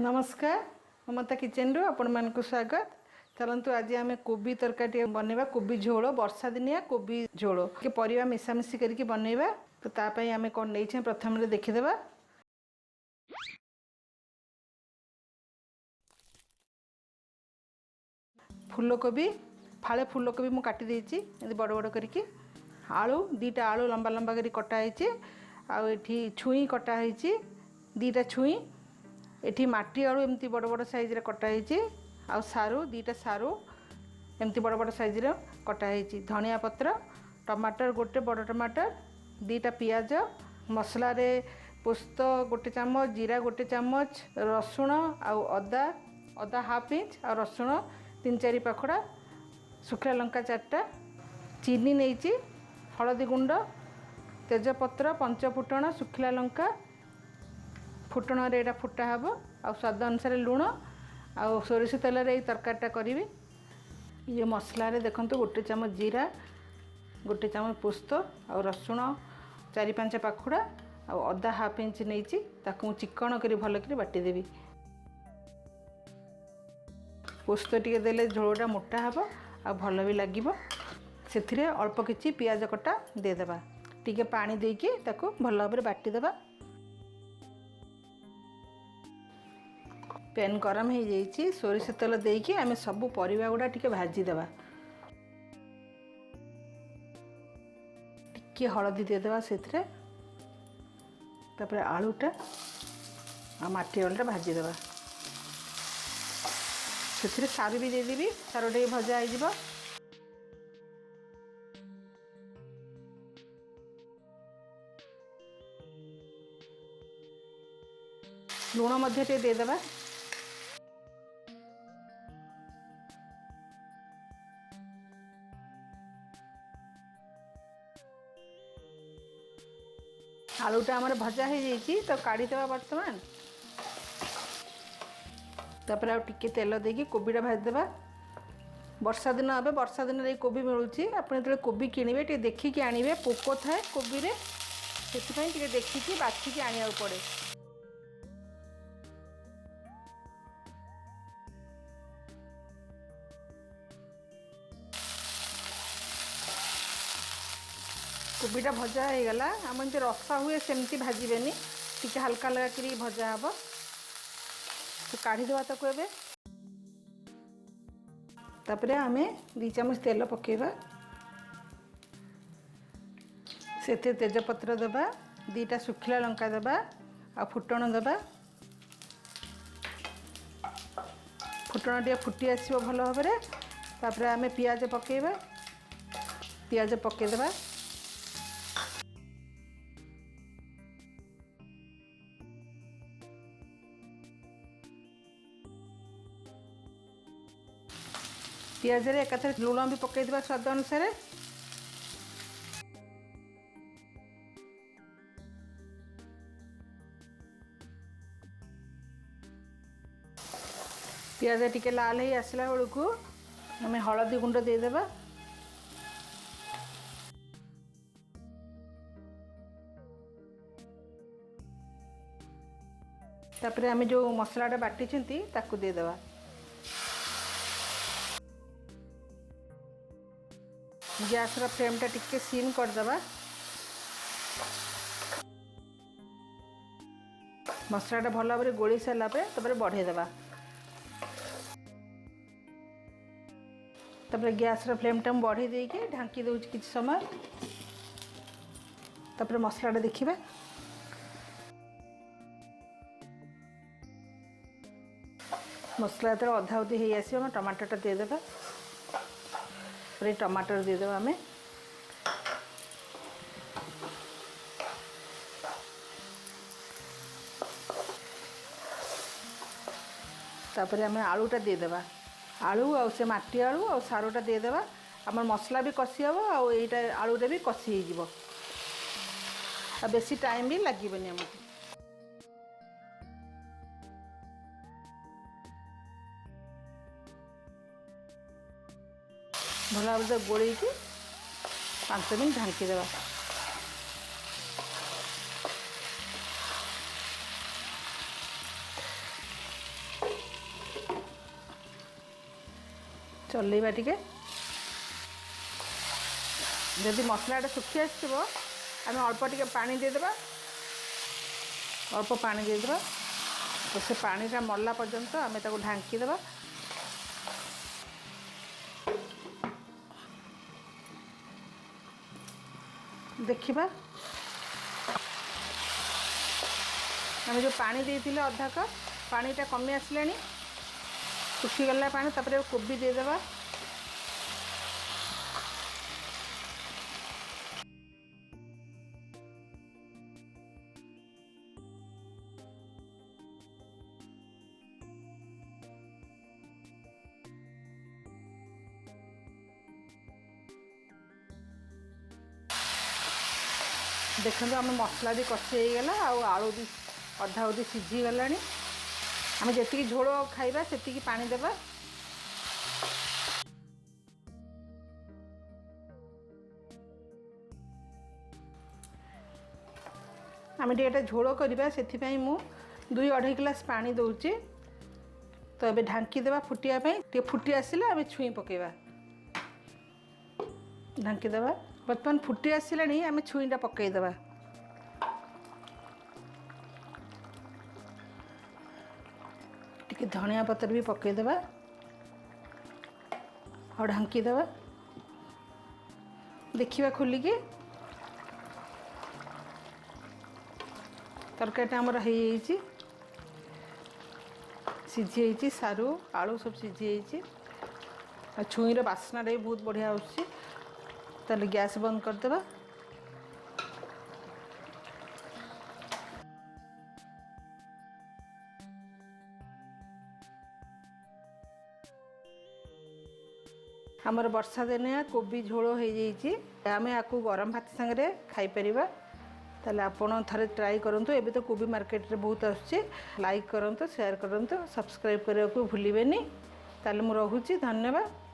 नमस्कार ममता किचन रू आपण मान को स्वागत। चलतु आज आम कोबी तरकारी बनवा कोबी झोल वर्षा दिनिया कोबी झोल के परिवा मिसामिशी करके बनवा। तो तापाई आम कौन नहीं प्रथम देखीदे। फूलकोबी फाड़े फूलकोबी मु काटी देछि बड़ बड़ करके। आलू दीटा आलू लंबा लंबा करी कटाई। आठी छुई कटाई दीटा छुई। एठी माटी आलू एमती बड़ बड़ साइज रे कटाई। आ सारू दीटा सारू एमती बड़ बड़ साइज रे कटाई। धनिया पत्र टमाटर गोटे बड़ टमाटर दीटा पियाज मसला रे पोस्त गोटे चामच जीरा गोटे चामच रसुण आउ अदा अदा हाफ इंच आ रसुण 3-4 पाखुड़ा शुखला लंका 4टा चीनी नहीं हलदी गुंड तेजपत्र पंचफुटण शुखला लंका फुटण रे फुटा हम आ स्वाद अनुसार लुण आ सोरिष तेल रे तरकारीटा करी। ये मसला रे देखंतु गोटे चामच जीरा गोटे चामच पोस्त आ रसुण 4-5 पाखुड़ा आ अदा हाफ इंच नहीं ताकू चिकन करी भल करी बाटी देवी। पोस्त टिके देले झोलटा मोटा हम आ भल भी लागिबो। सेथिरे अल्प किछि पियाज कटा दे देबा टिके पानी देकी ताकू भल भाबरे बाटी देबा। पैन गरम हो जाइए सोरिष तेल देकी आम सब परिवा गुड़ा टिके भाजी देबा। टिके हलदी दे देबा सेथिरे तापर आलूटा आ माटी आलूटा भाजी देबा। सेथिरे सारू भी दे देबी सारूटा भजा हो जिवो। लुण मध्य टे दे देबा। आलूटा आमर भजा हो जाइए तो काढ़ी देवा बर्तमान। तापर टिके तेल देकी कोबीटा भाजी देबा। वर्षा दिन हे वर्षा दिन रे कोबी मिलूची आपन जो कोबी किणवे टे देखिकी आनिबे पोक थाए कोबी रे सेति टे देखिकी बाछिकी आनिया पड़े। कोबीटा भजा हो गला आम जो रसा हुए सेमती भाजबेनी टिके हल्का हल्का करी भजा हम तो काढ़ी देवा ताको एबे। तापरे आमे 2 चामच तेल पकेबा सेते तेजपत्र देबा 2टा शुखला लंका देबा आ फुटण देबा। फुटण टे फुटी आसीबो भल भाबरे तापरे आमे पियाज पकेबा पियाज पके देबा। पियाज रे एकाथरे लुण भी पकई देबा स्वाद अनुसार। पियाज टिके लाल ही आसला बेलू आम हलदी गुंड दे देबा। तापरे आम जो मसलाटा बाटी ताकू दे देबा। गैस रा फ्लेमटा टिके सीम कर देबा। मसलाटा भल भाव गोली सारा पर बढ़े देबा। तापर गैस रा फ्लेमटा बढ़ी देके ढांकी दउछ किछ समय। तापर मसलाटा देखिबा मसला तो अधा अधी हो आसो टमाटरटा दे देबा। टमाटर दे देबा आमे तापर आमे आलूटा दे देबा। आलू आ से माटी आलू आ सारूटा दे देबा। हमर मसला भी कसी हबो आ एटा आलूटा भी कसी हो जिवो आ बेसी टाइम भी लागबनी हमको। भल भाव गोल 5 मिनट ढांकी देवा। चलेबा टिके जदि मसलाटा सुखी आसो आम अल्प टिके पानी देदेबा अल्प पानी देदेबा तो से पानीटा मरला पर्यंत आम ताको ढांकीदेबा देखिबा आम जो पानी देइथिले अधा कप पानीटा कमी आसलानी सुखीगला पानी तापर कोबी देदेबा देखो आम मसला भी कषी गला आलू भी अधा अधी सीझी गला आम जी झोल खाइबा से पानी देबा आम टे झोल करवा से 2-2.5 गिलास पानी दौचे तो ये ढांकी देवा फुटियापाई फुटी आसला आम छुई पकेबा ढांकी देवा बर्तमान फुटी आसला आम छुईटा पकईदेवा टिके धनिया पत्र भी पकईदेवा और ढांकी देवा देखिबा खोलिकी तरकारीटा आमर हो सीझी सारू आलू सब सीझी छुईर बास्ना भी बहुत बढ़िया आसुची ताले गैस बंद करदेबा आमर वर्षा दिनिया कोबी झोल हो जाइए आम आपको गरम भात सांगे खाई परिबा ताले आपण थरे ट्राई करंतु एबे तो कोबी मार्केट रे बहुत आछे लाइक करंतु शेयर करंतु सब्सक्राइब करने को भूलिबेनी ताले मु रहूची धन्यवाद।